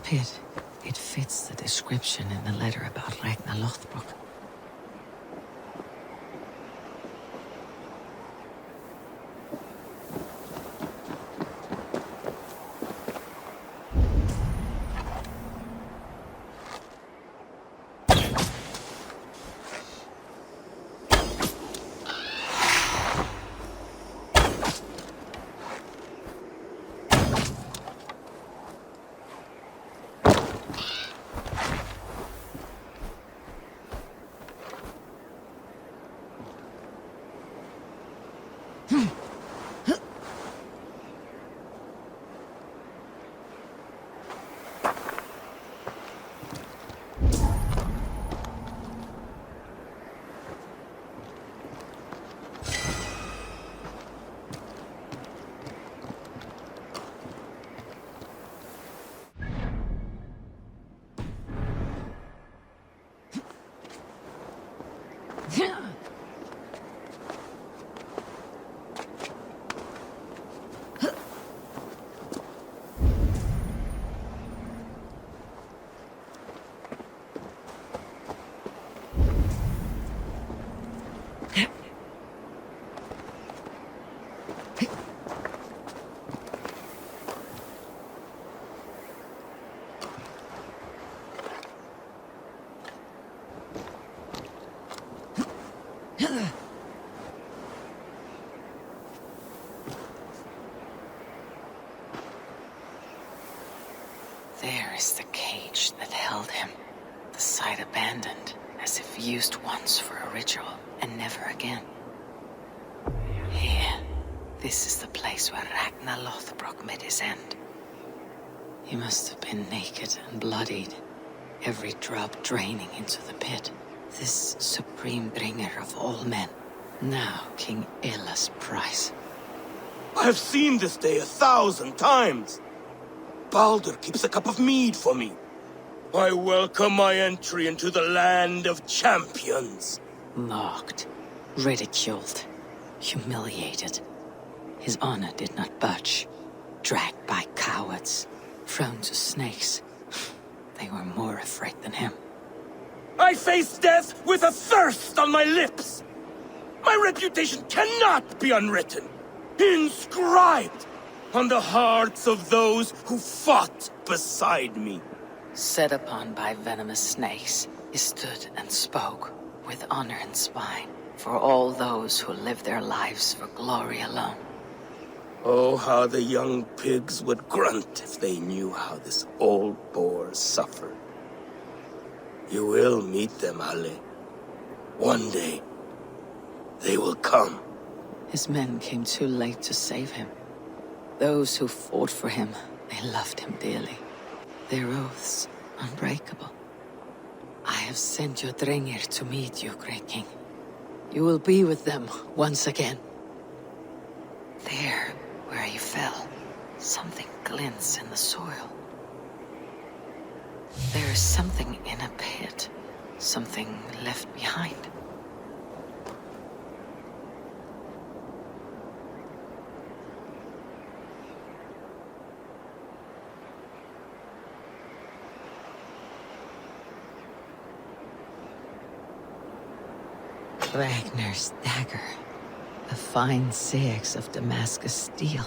pit. It fits the description in the letter about Ragnar Lothbrok. There is the cage that held him, the site abandoned, as if used once for a ritual and never again. Here, this is the place where Ragnar Lothbrok met his end. He must have been naked and bloodied, every drop draining into the pit. This supreme bringer of all men, now King Ella's prize. I have seen this day 1,000 times. Baldur keeps a cup of mead for me. I welcome my entry into the land of champions. Mocked, ridiculed, humiliated. His honor did not budge. Dragged by cowards, thrown to snakes. They were more afraid than him. I face death with a thirst on my lips. My reputation cannot be unwritten, inscribed on the hearts of those who fought beside me. Set upon by venomous snakes, he stood and spoke with honor in spine for all those who live their lives for glory alone. Oh, how the young pigs would grunt if they knew how this old boar suffered. You will meet them, Ale. One day, they will come. His men came too late to save him. Those who fought for him, they loved him dearly. Their oaths, unbreakable. I have sent your Drengir to meet you, great king. You will be with them once again. There, where you fell, something glints in the soil. There is something in a pit, something left behind. Ragnar's dagger, a fine seax of Damascus steel.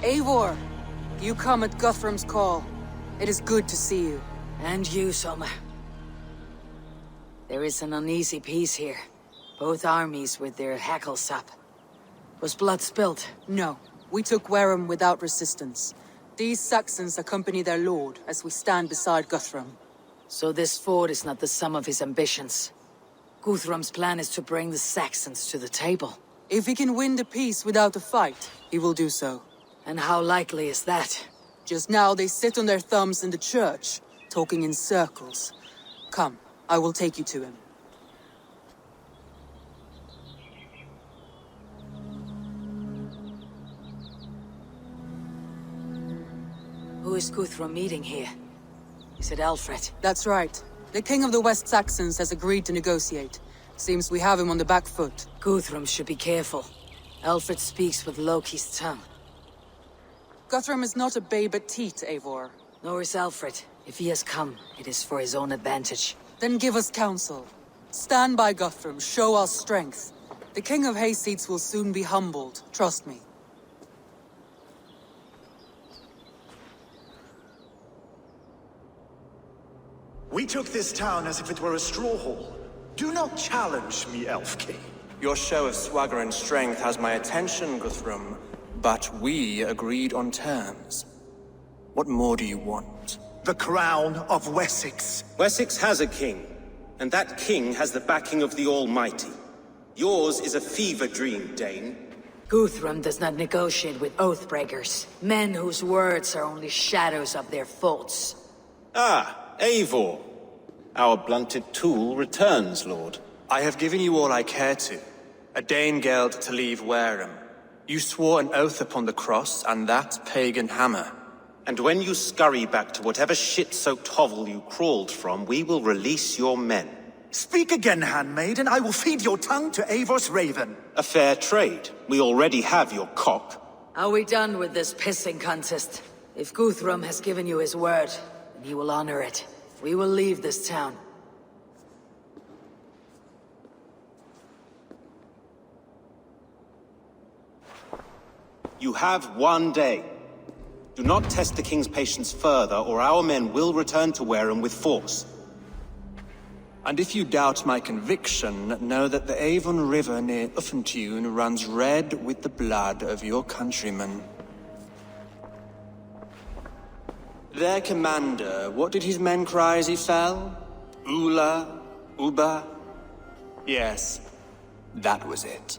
Eivor, you come at Guthrum's call. It is good to see you. And you, Soma. There is an uneasy peace here. Both armies with their hackles up. Was blood spilled? No, we took Wareham without resistance. These Saxons accompany their lord as we stand beside Guthrum. So this fort is not the sum of his ambitions. Guthrum's plan is to bring the Saxons to the table. If he can win the peace without a fight, he will do so. And how likely is that? Just now they sit on their thumbs in the church, talking in circles. Come, I will take you to him. Who is Guthrum meeting here? Is it Alfred? That's right. The king of the West Saxons has agreed to negotiate. Seems we have him on the back foot. Guthrum should be careful. Alfred speaks with Loki's tongue. Guthrum is not a babe at teat, Eivor. Nor is Alfred. If he has come, it is for his own advantage. Then give us counsel. Stand by Guthrum, show our strength. The king of Hayseeds will soon be humbled, trust me. We took this town as if it were a straw hall. Do not challenge me, Elf King. Your show of swagger and strength has my attention, Guthrum, but we agreed on terms. What more do you want? The crown of Wessex. Wessex has a king, and that king has the backing of the Almighty. Yours is a fever dream, Dane. Guthrum does not negotiate with oathbreakers, men whose words are only shadows of their faults. Ah, Eivor. Our blunted tool returns, Lord. I have given you all I care to. A Danegeld to leave Wareham. You swore an oath upon the cross, and that pagan hammer. And when you scurry back to whatever shit-soaked hovel you crawled from, we will release your men. Speak again, handmaid, and I will feed your tongue to Eivor's raven. A fair trade. We already have your cock. Are we done with this pissing contest? If Guthrum has given you his word, then he will honor it. We will leave this town. You have one day. Do not test the king's patience further, or our men will return to Wareham with force. And if you doubt my conviction, know that the Avon River near Uffentune runs red with the blood of your countrymen. Their commander, what did his men cry as he fell? Ula? Uba? Yes, that was it.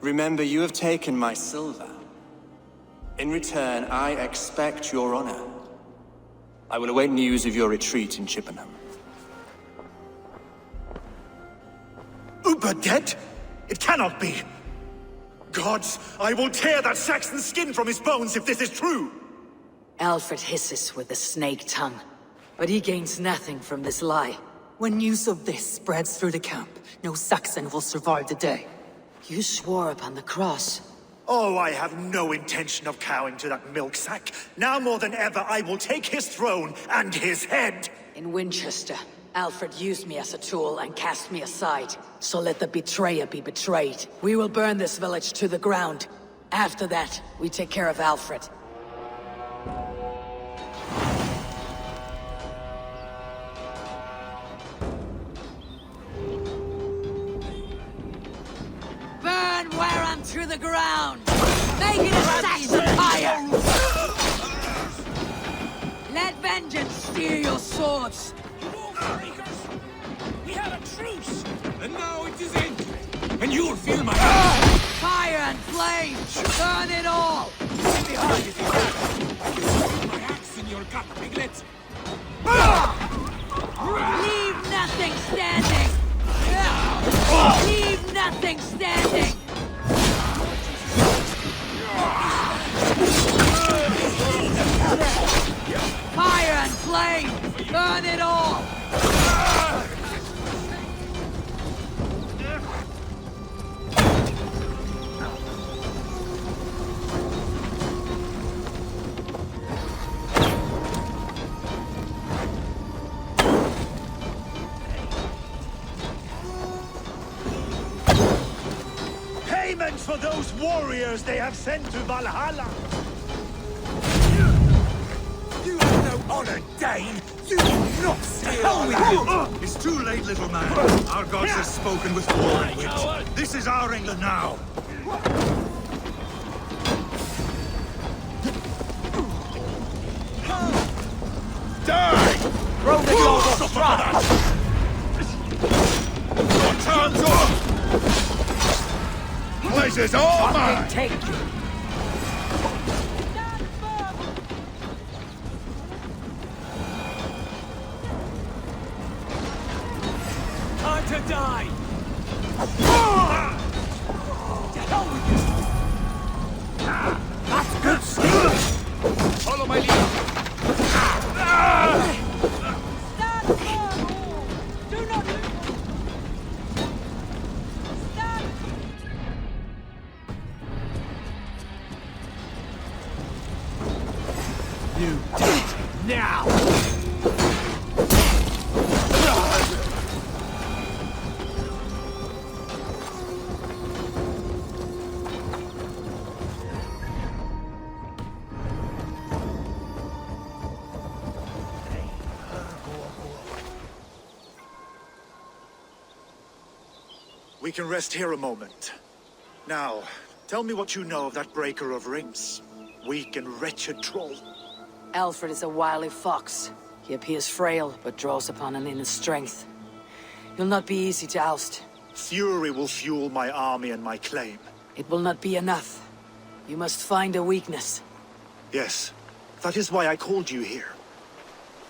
Remember, you have taken my silver. In return, I expect your honor. I will await news of your retreat in Chippenham. Uber dead? It cannot be. Gods, I will tear that Saxon's skin from his bones if this is true. Alfred hisses with a snake tongue, but he gains nothing from this lie. When news of this spreads through the camp, no Saxon will survive the day. You swore upon the cross. Oh, I have no intention of cowing to that milk sack. Now more than ever, I will take his throne and his head. In Winchester, Alfred used me as a tool and cast me aside. So let the betrayer be betrayed. We will burn this village to the ground. After that, we take care of Alfred. Burn Wareham to the ground! Make it a Saxon fire! Let vengeance steer your swords! We had a truce, and now it is ended. And you'll feel my Fire and flame! Burn it all! Stay behind if you can. I can feel my axe in your gut, piglet. Leave nothing standing! Leave nothing standing! Fire and flame! Burn it all! Payment for those warriors they have sent to Valhalla. On a Dane? You will not steal! It's too late, little man. Our gods have spoken with war and wit. This is our England now. Die! Throw the dog off track! Your turn's off! Place is all mine! Take you! Time to die! That's good stuff! Follow my lead! You die now! We can rest here a moment. Now, tell me what you know of that breaker of rings. Weak and wretched troll. Alfred is a wily fox. He appears frail, but draws upon an inner strength. He'll not be easy to oust. Fury will fuel my army and my claim. It will not be enough. You must find a weakness. Yes, that is why I called you here.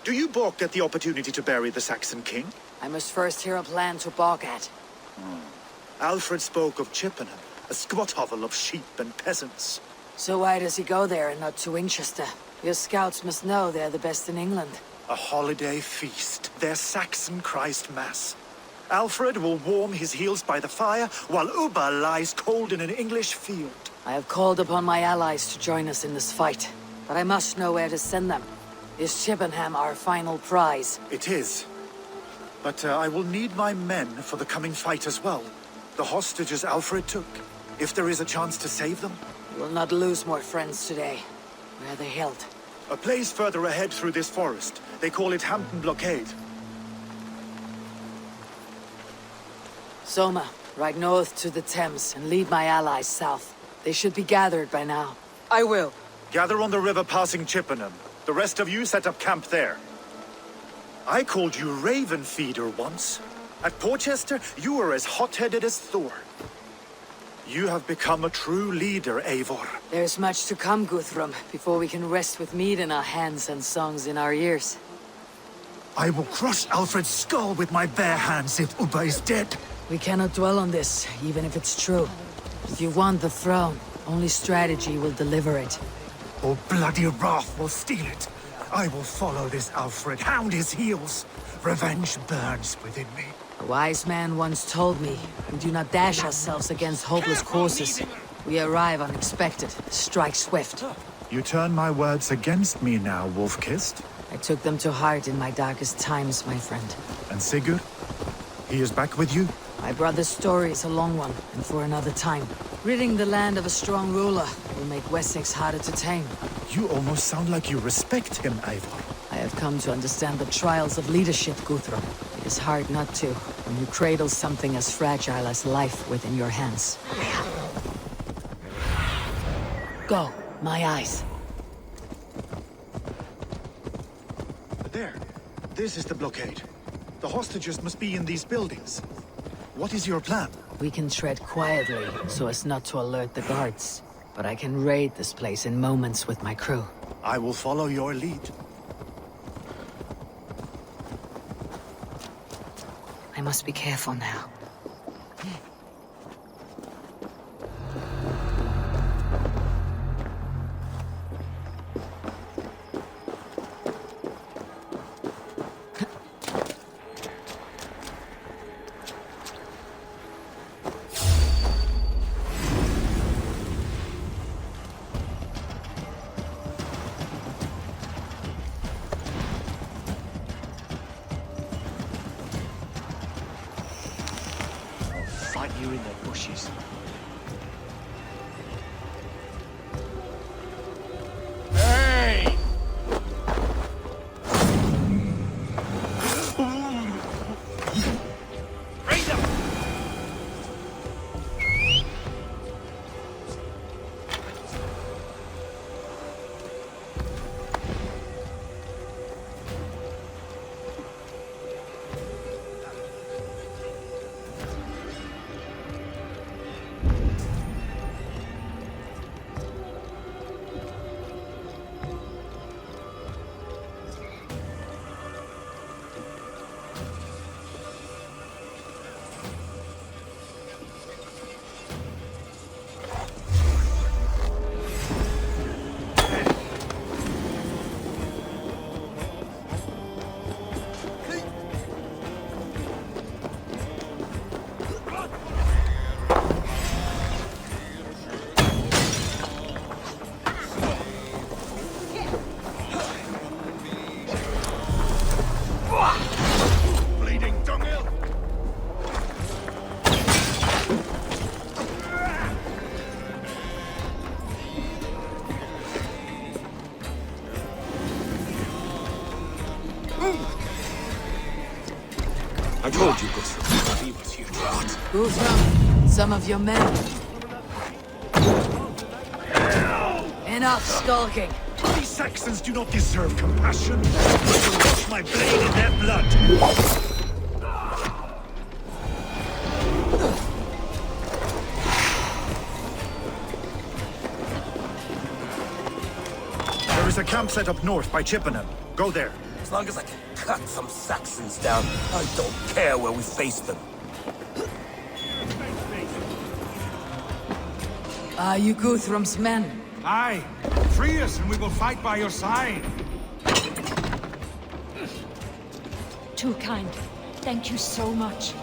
Do you balk at the opportunity to bury the Saxon king? I must first hear a plan to balk at. Alfred spoke of Chippenham, a squat hovel of sheep and peasants. So why does he go there and not to Winchester? Your scouts must know they're the best in England. A holiday feast, their Saxon Christ Mass. Alfred will warm his heels by the fire, while Uba lies cold in an English field. I have called upon my allies to join us in this fight, but I must know where to send them. Is Chippenham our final prize? It is. But I will need my men for the coming fight as well. The hostages Alfred took. If there is a chance to save them. You will not lose more friends today. Where are they held? A place further ahead through this forest. They call it Hampton Blockade. Soma, ride north to the Thames and lead my allies south. They should be gathered by now. I will. Gather on the river passing Chippenham. The rest of you set up camp there. I called you Raven Feeder once. At Porchester, you were as hot-headed as Thor. You have become a true leader, Eivor. There's much to come, Guthrum, before we can rest with meat in our hands and songs in our ears. I will crush Alfred's skull with my bare hands if Uba is dead. We cannot dwell on this, even if it's true. If you want the throne, only strategy will deliver it. Or bloody wrath will steal it. I will follow this Alfred, hound his heels. Revenge burns within me. A wise man once told me, we do not dash ourselves against hopeless courses. We arrive unexpected, strike swift. You turn my words against me now, Wolf-Kissed. I took them to heart in my darkest times, my friend. And Sigurd? He is back with you? My brother's story is a long one, and for another time. Ridding the land of a strong ruler will make Wessex harder to tame. You almost sound like you respect him, Eivor. I have come to understand the trials of leadership, Guthrum. It is hard not to, when you cradle something as fragile as life within your hands. Go, my eyes. There. This is the blockade. The hostages must be in these buildings. What is your plan? We can tread quietly, so as not to alert the guards. But I can raid this place in moments with my crew. I will follow your lead. I must be careful now. Fight you in the bushes. Hey! I told you, Guthrum. He was here to rot. Guthrum, some of your men. Enough skulking. These Saxons do not deserve compassion. I will wash my blade in their blood. There is a camp set up north by Chippenham. Go there. As long as I can cut some Saxons down, I don't care where we face them. Are you Guthrum's men? Aye. Free us and we will fight by your side. Too kind. Thank you so much.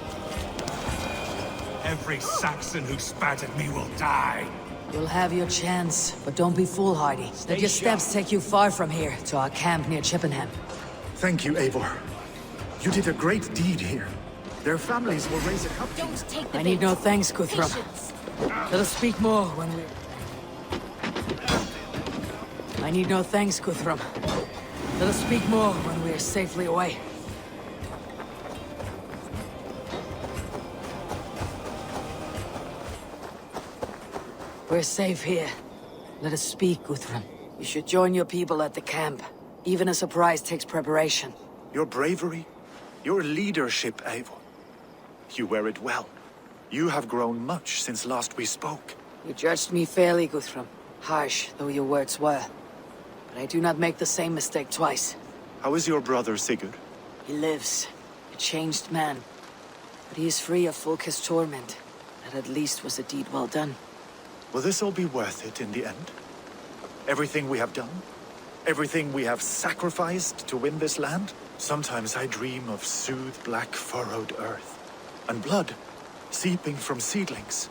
Every Saxon who spat at me will die. You'll have your chance, but don't be foolhardy. Let your steps take you far from here, to our camp near Chippenham. Thank you, Eivor. You did a great deed here. Their families will raise a cup to you. Don't take the I need no bait. thanks, Guthrum. Patience. Let us speak more when we... I need no thanks, Guthrum. Let us speak more when we are safely away. We're safe here. Let us speak, Guthrum. You should join your people at the camp. Even a surprise takes preparation. Your bravery, your leadership, Eivor. You wear it well. You have grown much since last we spoke. You judged me fairly, Guthrum. Harsh though your words were. But I do not make the same mistake twice. How is your brother, Sigurd? He lives, a changed man. But he is free of Fulka's torment. That at least was a deed well done. Will this all be worth it in the end? Everything we have done? Everything we have sacrificed to win this land? Sometimes I dream of soothed black furrowed earth. And blood seeping from seedlings,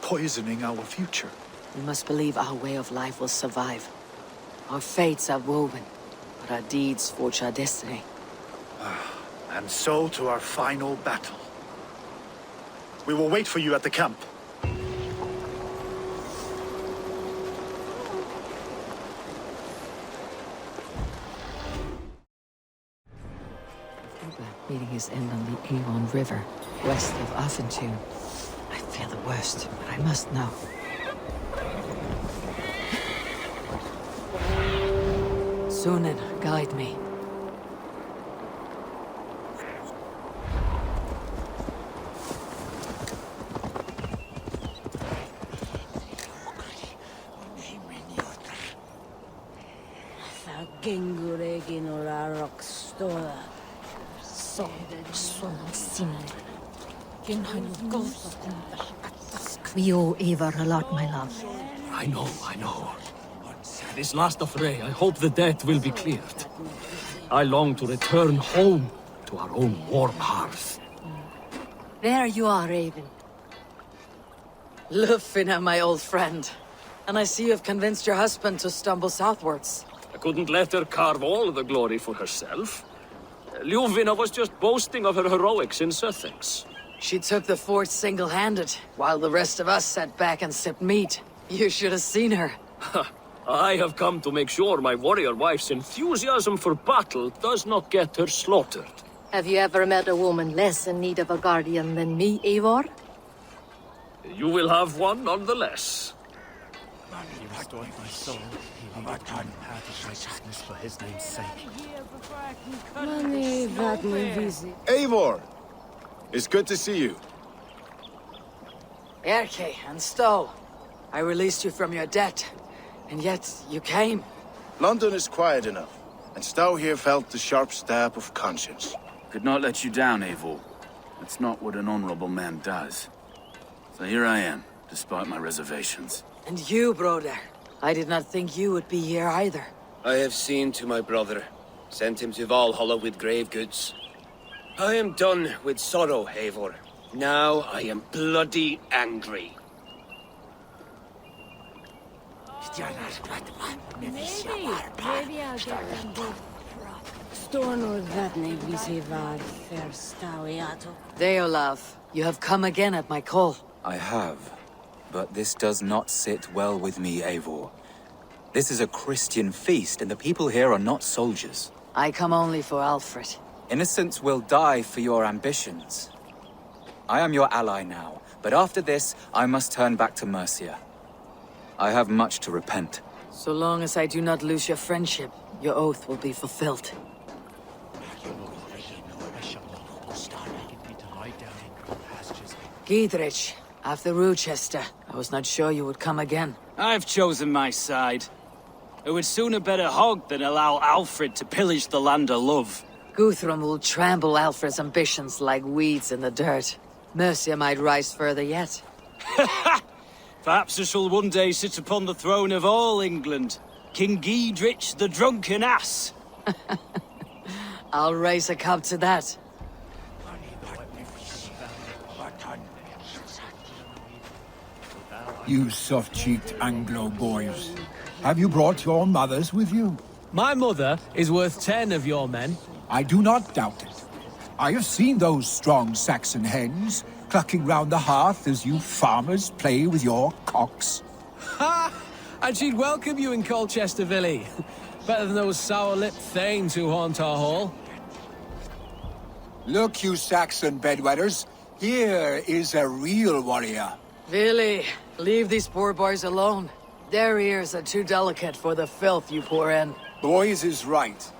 poisoning our future. We must believe our way of life will survive. Our fates are woven, but our deeds forge our destiny. And so to our final battle. We will wait for you at the camp. Meeting his end on the Avon River, west of Offentune. I fear the worst, but I must know. Sunan, guide me. We owe Eivor a lot, my love. I know. This last affray, I hope the debt will be cleared. I long to return home to our own warm hearth. There you are, Raven. Lufina, my old friend. And I see you have convinced your husband to stumble southwards. I couldn't let her carve all the glory for herself. Ljuvina was just boasting of her heroics in Sussex. She took the fort single-handed, while the rest of us sat back and sipped meat. You should have seen her. I have come to make sure my warrior wife's enthusiasm for battle does not get her slaughtered. Have you ever met a woman less in need of a guardian than me, Eivor? You will have one nonetheless. He restored my soul. He led me on the path of righteousness for his name's sake. Eivor! It's good to see you. Erke and Stowe. I released you from your debt, and yet you came. London is quiet enough, and Stowe here felt the sharp stab of conscience. Could not let you down, Eivor. That's not what an honorable man does. So here I am, despite my reservations. And you, brother. I did not think you would be here either. I have seen to my brother, sent him to Valhalla with grave goods. I am done with sorrow, Eivor. Now I am bloody angry. Deolav, you have come again at my call. I have, but this does not sit well with me, Eivor. This is a Christian feast, and the people here are not soldiers. I come only for Alfred. Innocents will die for your ambitions. I am your ally now, but after this, I must turn back to Mercia. I have much to repent. So long as I do not lose your friendship, your oath will be fulfilled. Guthrum, after Rochester, I was not sure you would come again. I've chosen my side. I would sooner bet a hog than allow Alfred to pillage the land of love. Guthrum will trample Alfred's ambitions like weeds in the dirt. Mercia might rise further yet. Perhaps I shall one day sit upon the throne of all England. King Guthrum the drunken ass. I'll raise a cup to that. You soft-cheeked Anglo boys. Have you brought your mothers with you? My mother is worth 10 of your men. I do not doubt it. I have seen those strong Saxon hens clucking round the hearth as you farmers play with your cocks. Ha! And she'd welcome you in Colchester, Villy. Better than those sour-lipped thanes who haunt our hall. Look, you Saxon bedwetters. Here is a real warrior. Villy, leave these poor boys alone. Their ears are too delicate for the filth you pour in. Boys is right.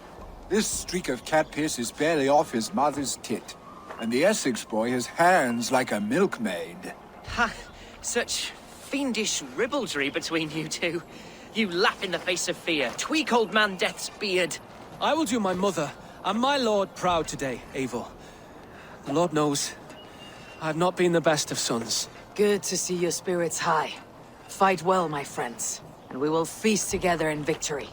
This streak of cat piss is barely off his mother's tit. And the Essex boy has hands like a milkmaid. Ha! Such fiendish ribaldry between you two. You laugh in the face of fear, tweak old man Death's beard. I will do my mother and my lord proud today, Eivor. The Lord knows, I have not been the best of sons. Good to see your spirits high. Fight well, my friends, and we will feast together in victory.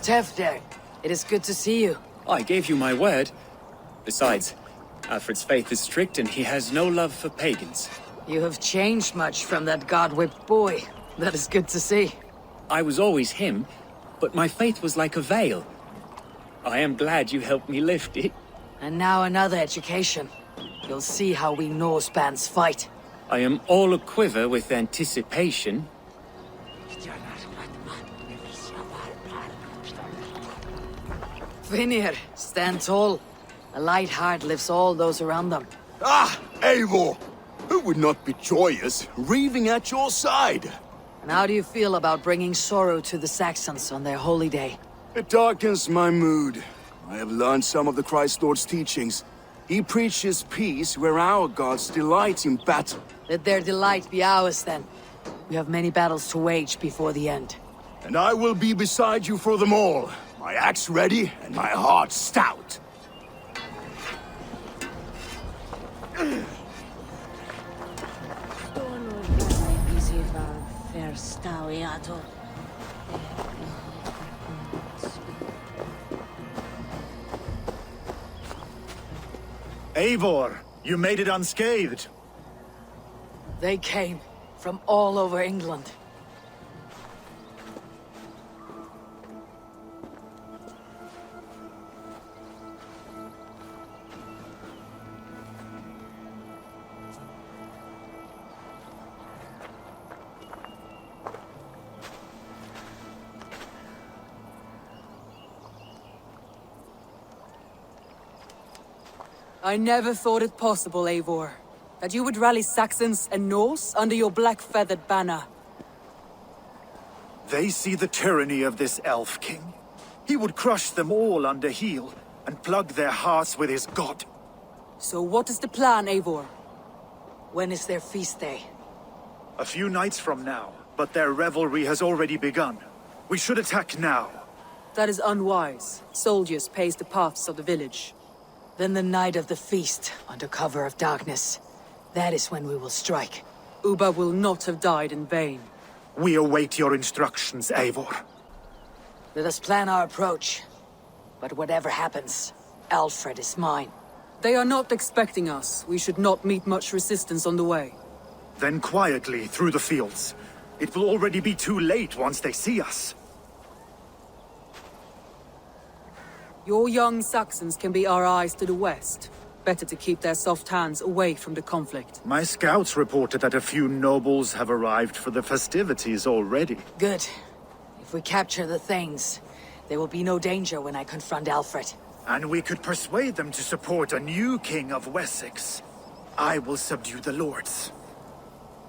Tefder, it is good to see you. I gave you my word. Besides, Alfred's faith is strict and he has no love for pagans. You have changed much from that god-whipped boy. That is good to see. I was always him, but my faith was like a veil. I am glad you helped me lift it. And now another education. You'll see how we Norse bands fight. I am all a-quiver with anticipation. Vinir, stand tall. A light heart lifts all those around them. Ah, Eivor! Who would not be joyous, raving at your side? And how do you feel about bringing sorrow to the Saxons on their holy day? It darkens my mood. I have learned some of the Christ Lord's teachings. He preaches peace where our gods delight in battle. Let their delight be ours, then. We have many battles to wage before the end. And I will be beside you for them all. My axe ready and my heart stout. Eivor, you made it unscathed. They came from all over England. I never thought it possible, Eivor, that you would rally Saxons and Norse under your black-feathered banner. They see the tyranny of this elf king. He would crush them all under heel and plug their hearts with his god. So what is the plan, Eivor? When is their feast day? A few nights from now, but their revelry has already begun. We should attack now. That is unwise. Soldiers pace the paths of the village. Then the night of the feast, under cover of darkness. That is when we will strike. Uba will not have died in vain. We await your instructions, Eivor. Let us plan our approach. But whatever happens, Alfred is mine. They are not expecting us. We should not meet much resistance on the way. Then quietly through the fields. It will already be too late once they see us. Your young Saxons can be our eyes to the west. better to keep their soft hands away from the conflict. My scouts reported that a few nobles have arrived for the festivities already. Good. If we capture the things, there will be no danger when I confront Alfred. And we could persuade them to support a new king of Wessex. I will subdue the lords.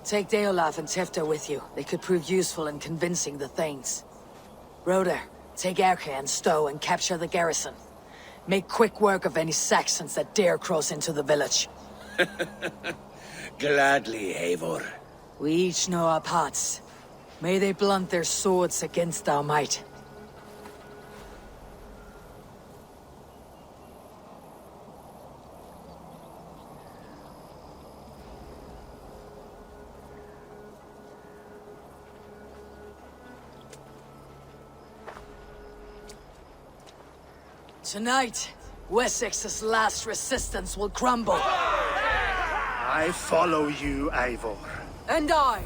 Take Deolaf and Tifta with you. They could prove useful in convincing the Thanes. Roder, take Erke and Stowe and capture the garrison. Make quick work of any Saxons that dare cross into the village. Gladly, Eivor. We each know our parts. May they blunt their swords against our might. Tonight, Wessex's last resistance will crumble. I follow you, Eivor. And I.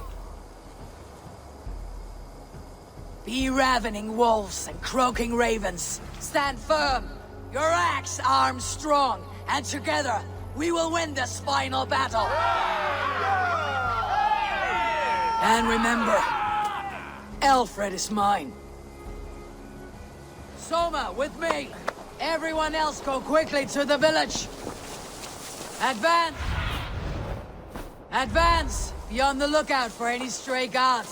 Be ravening wolves and croaking ravens. Stand firm. Your axe arms strong. And together, we will win this final battle. And remember, Alfred is mine. Soma, with me. Everyone else go quickly to the village. Advance! Advance! Be on the lookout for any stray guards.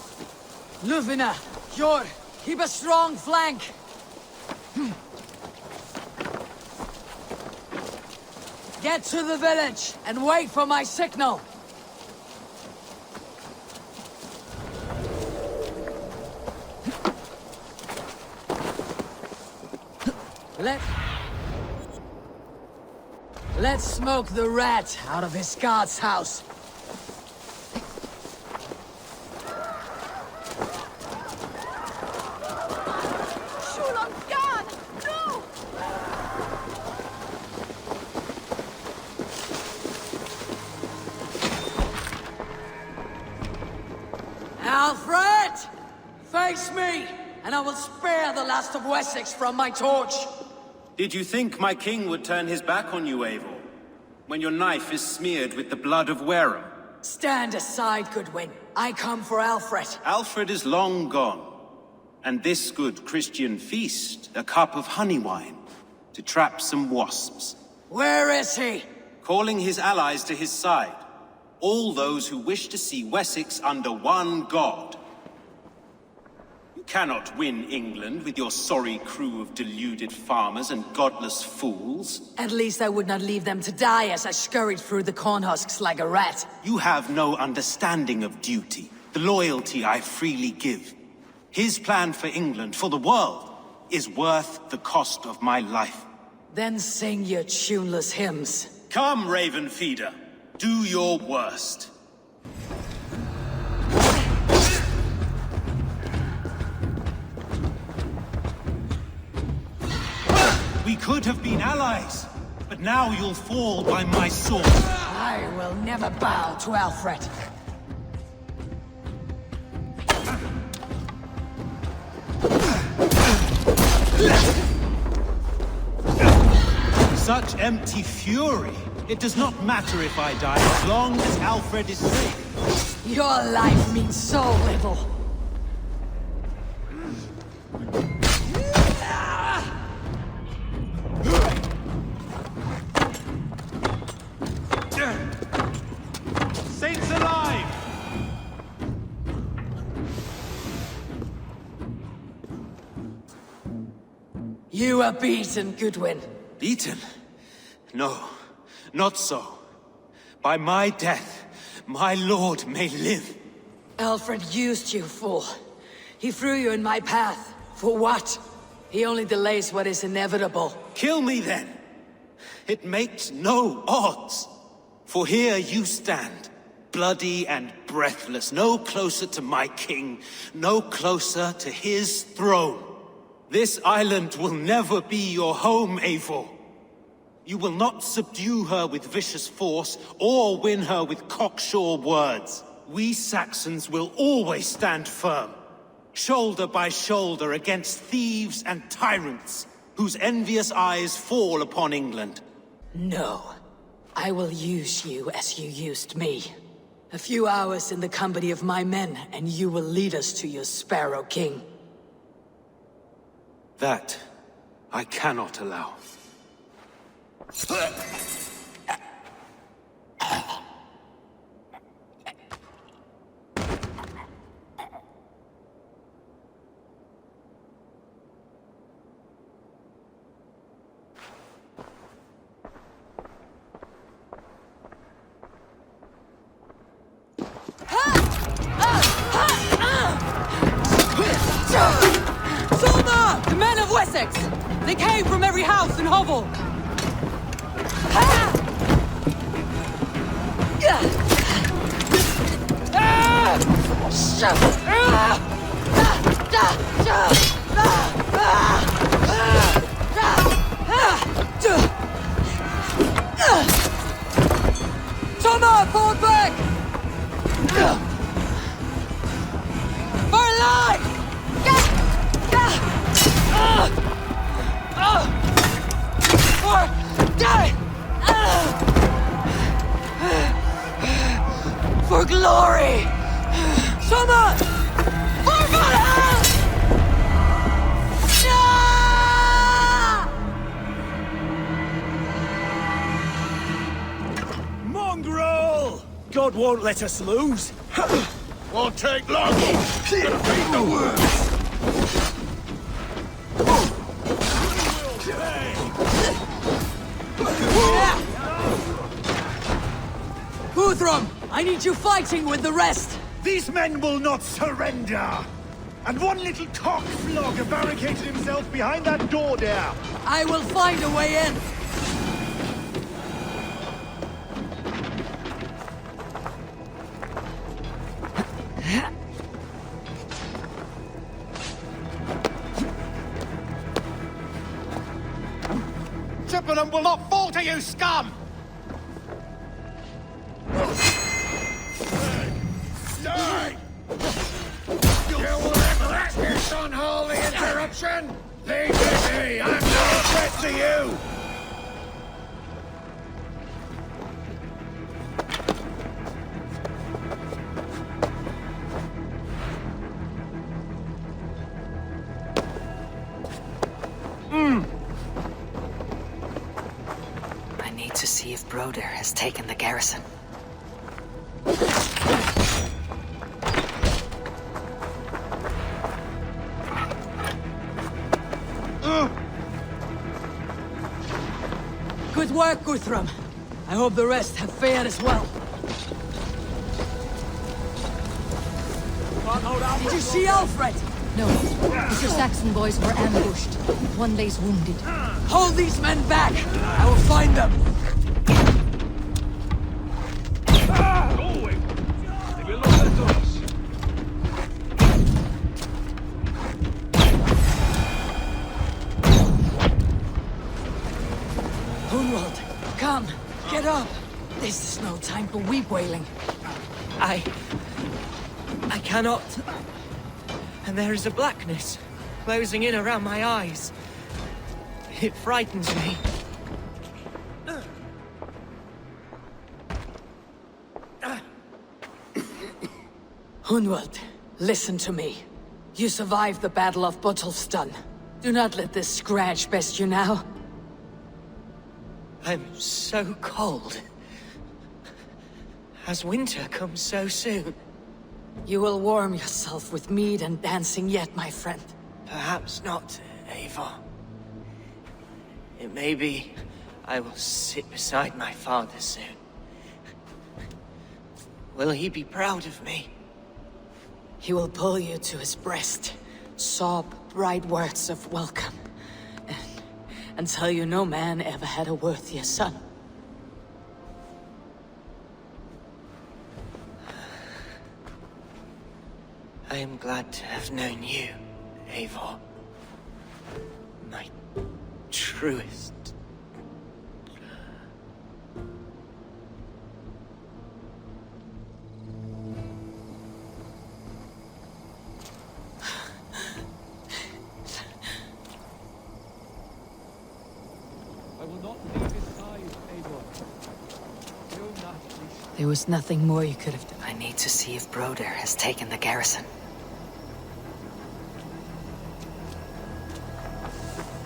Lufina, Jor, keep a strong flank. Get to the village and wait for my signal. Let's smoke the rat out of his guard's house. Shoot on guard! No! Alfred! Face me, and I will spare the last of Wessex from my torch. Did you think my king would turn his back on you, Eivor? When your knife is smeared with the blood of Wareham? Stand aside, Goodwin. I come for Alfred. Alfred is long gone. And this good Christian feast, a cup of honey wine, to trap some wasps. Where is he? Calling his allies to his side. All those who wish to see Wessex under one god. You cannot win England with your sorry crew of deluded farmers and godless fools. At least I would not leave them to die as I scurried through the corn husks like a rat. You have no understanding of duty, the loyalty I freely give. His plan for England, for the world, is worth the cost of my life. Then sing your tuneless hymns. Come, Raven Feeder. Do your worst. We could have been allies, but now you'll fall by my sword. I will never bow to Alfred. Such empty fury. It does not matter if I die, as long as Alfred is safe. Your life means so little. Saints alive! You are beaten, Goodwin. Beaten? No, not so. By my death, my lord may live. Alfred used you, fool. He threw you in my path. For what? He only delays what is inevitable. Kill me then. It makes no odds. For here you stand, bloody and breathless, no closer to my king, no closer to his throne. This island will never be your home, Eivor. You will not subdue her with vicious force, or win her with cocksure words. We Saxons will always stand firm, shoulder by shoulder against thieves and tyrants, whose envious eyes fall upon England. No. I will use you as you used me. A few hours in the company of my men, and you will lead us to your Sparrow King. That I cannot allow. Soldier! The men of Wessex! They came from every house and hovel! Tomahawk, forward back! For life! For glory! Summer! For valor! Mongrel! God won't let us lose. Won't take long. Gonna beat the worst. Guthrum, I need you fighting with the rest. These men will not surrender! And one little cock flogger barricaded himself behind that door there! I will find a way in. Chippenham will not fall to you, scum! Die! You will neglect this unholy interruption? Leave it to me! I'm not a threat to you! I need to see if Broder has taken the garrison. Good work, Guthrum. I hope the rest have fared as well. Did you see Alfred? No, but your Saxon boys were ambushed. One lays wounded. Hold these men back! I will find them! Hunwald, come! Get up! This is no time for weep wailing. I cannot. And there is a blackness closing in around my eyes. It frightens me. Hunwald, listen to me. You survived the Battle of Bottleston. Do not let this scratch best you now. I'm so cold. Has winter come so soon? You will warm yourself with mead and dancing yet, my friend. Perhaps not, Eivor. It may be I will sit beside my father soon. Will he be proud of me? He will pull you to his breast, sob bright words of welcome, and tell you no man ever had a worthier son. I am glad to have known you, Eivor. My truest. I will not leave his side, Eivor. There was nothing more you could have done. I need to see if Broder has taken the garrison.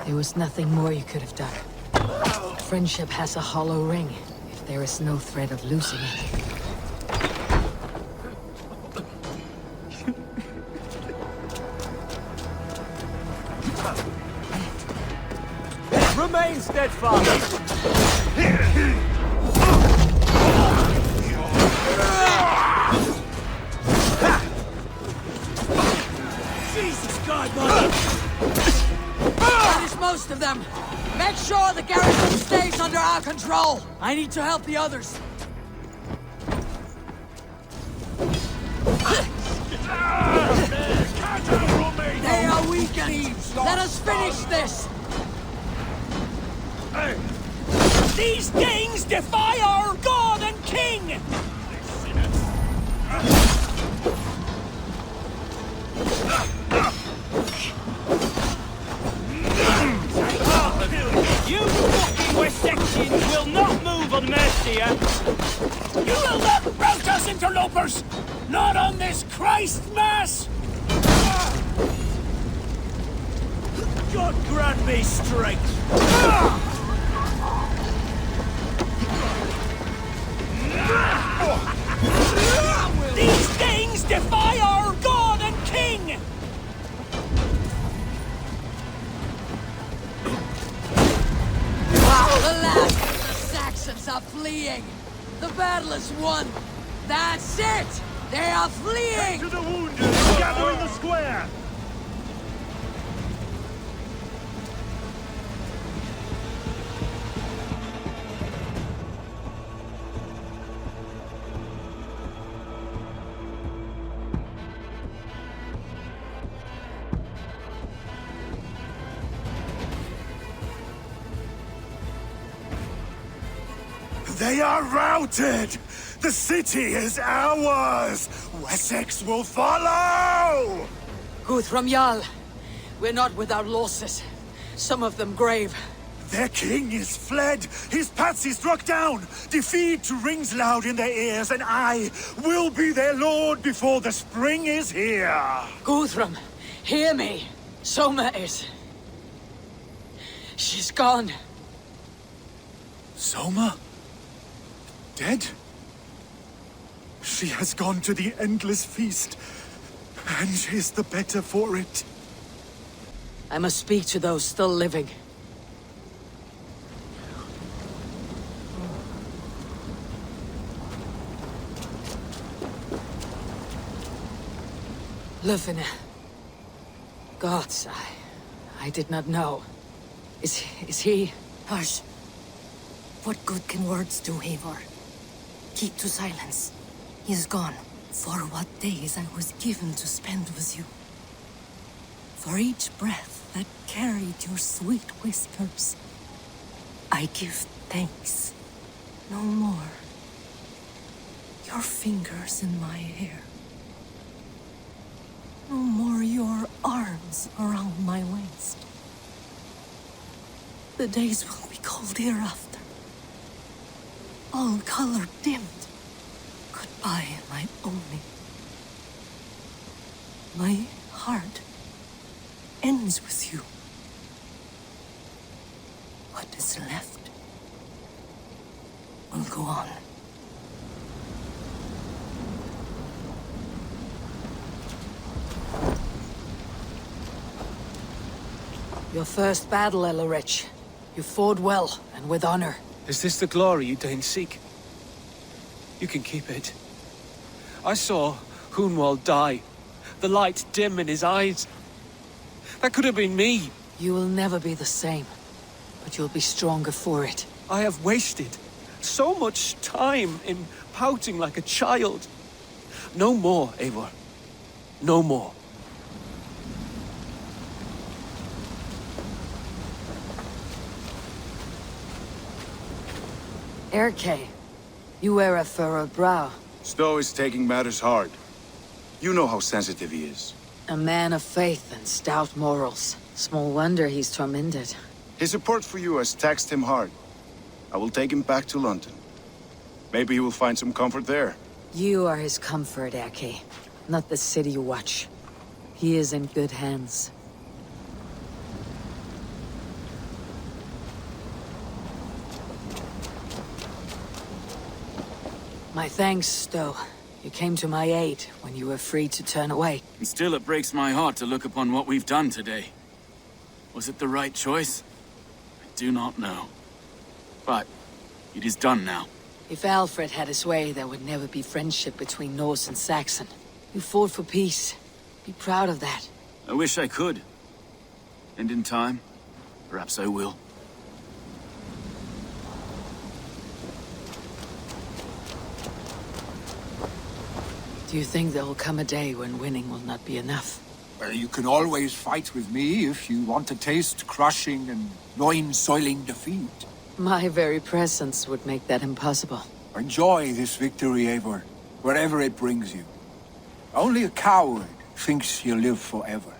There was nothing more you could have done. Friendship has a hollow ring, if there is no threat of losing it. Remain steadfast! Jesus God, mother! Finish most of them! Make sure the garrison stays under our control! I need to help the others! They are weakened! Let us finish this! These things defy our God and King! You fucking Wessexians will not move on Mercia! You will not rout us, interlopers! Not on this Christ Mass! God grant me strength! These things defy our God and King! The last of the Saxons are fleeing! The battle is won! That's it! They are fleeing! To the wounded! Gather in the square! They are routed! The city is ours! Wessex will follow! Guthrum Jarl, we're not without losses. Some of them grave. Their king is fled! His patsy struck down! Defeat rings loud in their ears, and I will be their lord before the spring is here! Guthrum, hear me! Soma is... she's gone. Soma? Dead? She has gone to the endless feast, and is the better for it. I must speak to those still living. Lufina. Gods, I did not know. Is he... Hush. What good can words do, Eivor? Keep to silence. He is gone. For what days I was given to spend with you. For each breath that carried your sweet whispers, I give thanks. No more. Your fingers in my hair. No more your arms around my waist. The days will be cold hereafter. All color dimmed. Goodbye, my only. My heart ends with you. What is left will go on. Your first battle, Elorich. You fought well, and with honor. Is this the glory you deign seek? You can keep it. I saw Hunwald die. The light dim in his eyes. That could have been me. You will never be the same, but you'll be stronger for it. I have wasted so much time in pouting like a child. No more, Eivor. No more. Erke, you wear a furrowed brow. Stowe is taking matters hard. You know how sensitive he is. A man of faith and stout morals. Small wonder he's tormented. His support for you has taxed him hard. I will take him back to London. Maybe he will find some comfort there. You are his comfort, Erke, not the city you watch. He is in good hands. My thanks, Stowe. You came to my aid when you were free to turn away. And still it breaks my heart to look upon what we've done today. Was it the right choice? I do not know. But it is done now. If Alfred had his way, there would never be friendship between Norse and Saxon. You fought for peace. Be proud of that. I wish I could. And in time, perhaps I will. Do you think there will come a day when winning will not be enough? Well, you can always fight with me if you want to taste crushing and loin-soiling defeat. My very presence would make that impossible. Enjoy this victory, Eivor, wherever it brings you. Only a coward thinks he'll live forever.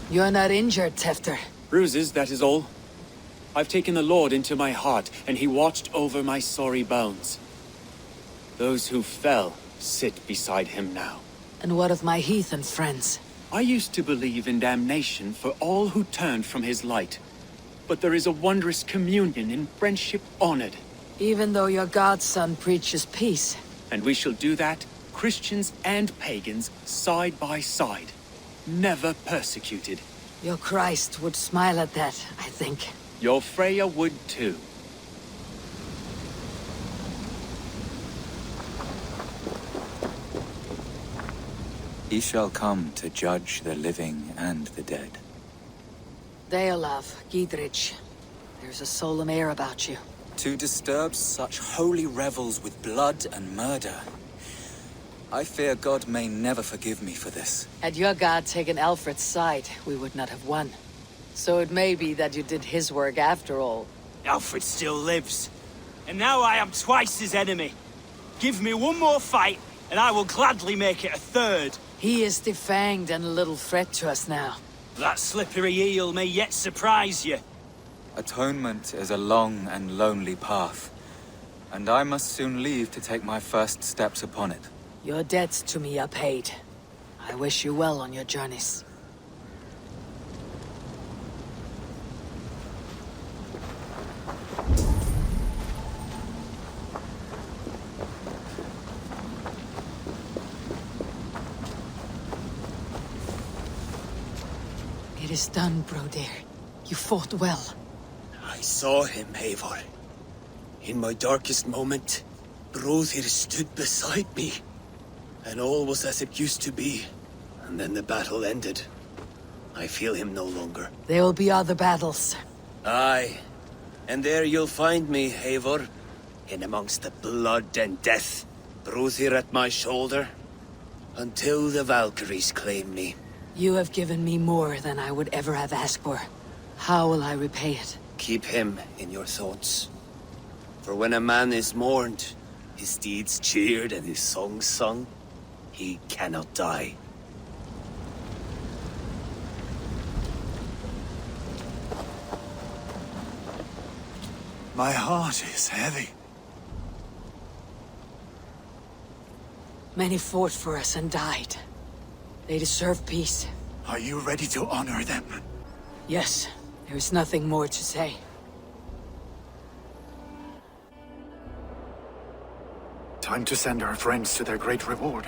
You're not injured, Tefter. Bruises, that is all. I've taken the Lord into my heart, and he watched over my sorry bones. Those who fell sit beside him now. And what of my heathen friends? I used to believe in damnation for all who turned from his light. But there is a wondrous communion in friendship honored. Even though your godson preaches peace. And we shall do that, Christians and pagans, side by side. Never persecuted. Your Christ would smile at that, I think. Your Freya would too. He shall come to judge the living and the dead. Deolav, Gidrich, there's a solemn air about you. To disturb such holy revels with blood and murder. I fear God may never forgive me for this. Had your god taken Alfred's side, we would not have won. So it may be that you did his work after all. Alfred still lives. And now I am twice his enemy. Give me one more fight, and I will gladly make it a third. He is defanged and a little threat to us now. That slippery eel may yet surprise you. Atonement is a long and lonely path. And I must soon leave to take my first steps upon it. Your debts to me are paid. I wish you well on your journeys. It is done, Brodir. You fought well. I saw him, Eivor. In my darkest moment, Brodir stood beside me. And all was as it used to be. And then the battle ended. I feel him no longer. There will be other battles. Aye. And there you'll find me, Eivor. In amongst the blood and death. Brodir at my shoulder. Until the Valkyries claim me. You have given me more than I would ever have asked for. How will I repay it? Keep him in your thoughts. For when a man is mourned, his deeds cheered and his songs sung, he cannot die. My heart is heavy. Many fought for us and died. They deserve peace. Are you ready to honor them? Yes, there is nothing more to say. Time to send our friends to their great reward.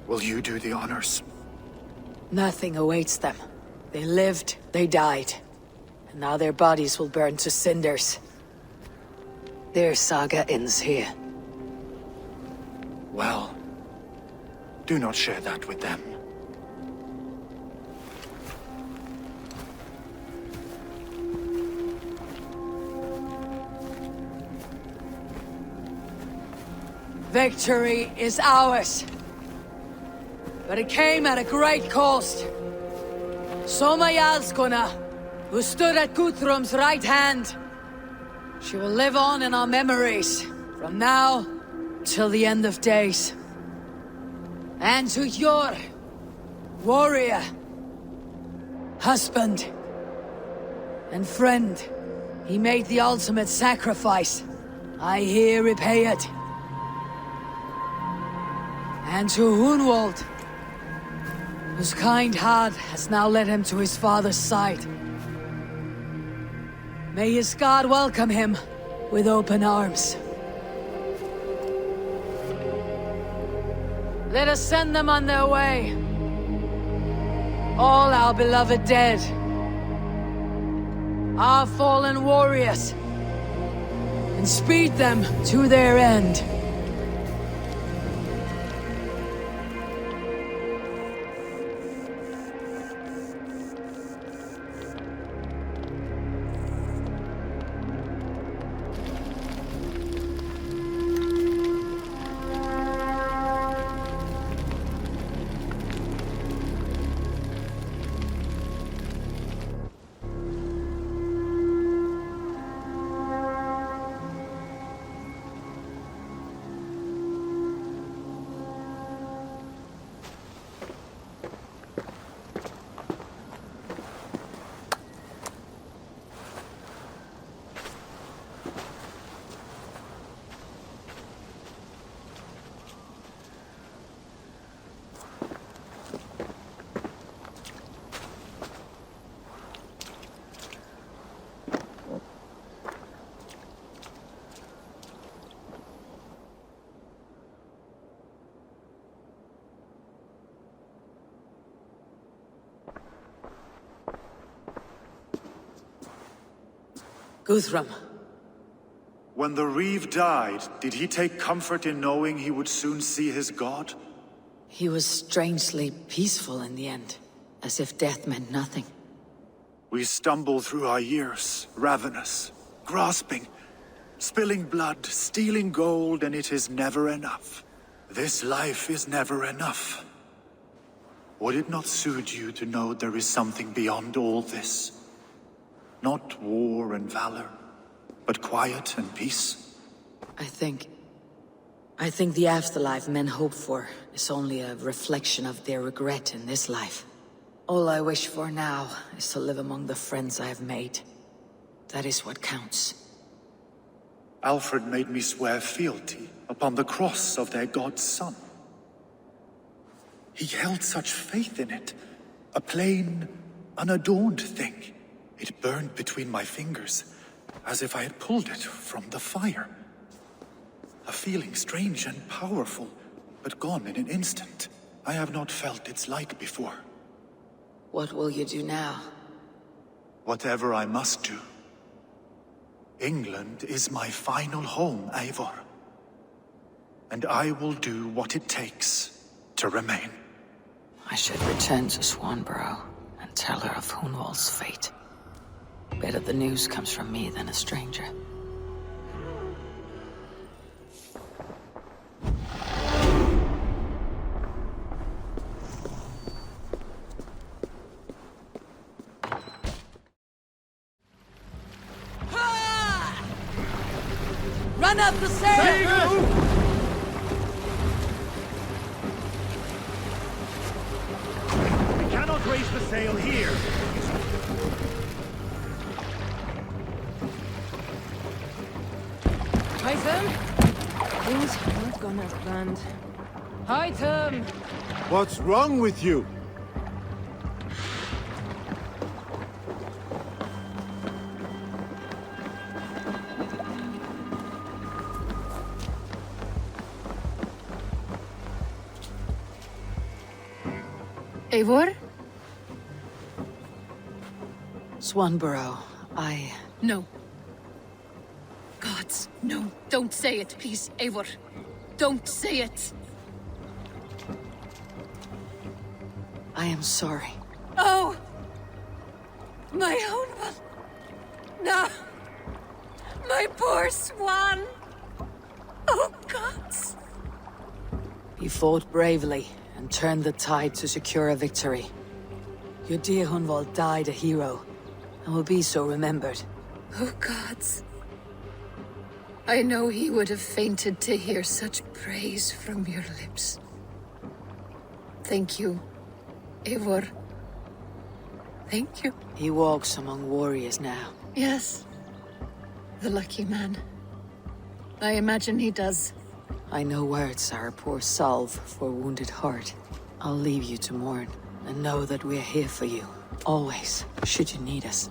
Will you do the honors? Nothing awaits them. They lived, they died. And now their bodies will burn to cinders. Their saga ends here. Well, do not share that with them. Victory is ours. But it came at a great cost. Soma Jarlskona, who stood at Guthrum's right hand, She will live on in our memories, from now till the end of days. And to your warrior, husband, and friend, he made the ultimate sacrifice. I here repay it. And to Hunwald, whose kind heart has now led him to his father's side. May his God welcome him with open arms. Let us send them on their way. All our beloved dead. Our fallen warriors. And speed them to their end. Guthrum. When the Reeve died, did he take comfort in knowing he would soon see his god? He was strangely peaceful in the end, as if death meant nothing. We stumble through our years, ravenous, grasping, spilling blood, stealing gold, and it is never enough. This life is never enough. Would it not suit you to know there is something beyond all this? Not war and valor, but quiet and peace? I think the afterlife men hope for is only a reflection of their regret in this life. All I wish for now is to live among the friends I have made. That is what counts. Alfred made me swear fealty upon the cross of their god's son. He held such faith in it, a plain, unadorned thing. It burned between my fingers, as if I had pulled it from the fire. A feeling strange and powerful, but gone in an instant. I have not felt its like before. What will you do now? Whatever I must do. England is my final home, Eivor. And I will do what it takes to remain. I should return to Swanborough and tell her of Hunwald's fate. Better the news comes from me than a stranger. Run up the sail! We cannot raise the sail here. Hytham? Things haven't gone as planned. Hytham! What's wrong with you? Eivor? Swanborough, No. Gods, no. Don't say it, please, Eivor. Don't say it. I am sorry. Oh! My own one. No! My poor swan! Oh, gods! You fought bravely and turned the tide to secure a victory. Your dear Hunwald died a hero, and will be so remembered. Oh, gods. I know he would have fainted to hear such praise from your lips. Thank you, Eivor. Thank you. He walks among warriors now. Yes. The lucky man. I imagine he does. I know words are a poor salve for a wounded heart. I'll leave you to mourn, and know that we're here for you, always, should you need us.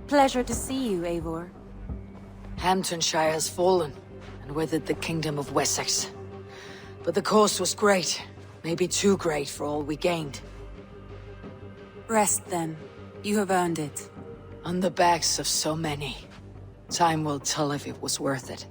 Pleasure to see you, Eivor. Hamptonshire has fallen, and with it the kingdom of Wessex. But the cost was great, maybe too great for all we gained. Rest then. You have earned it. On the backs of so many. Time will tell if it was worth it.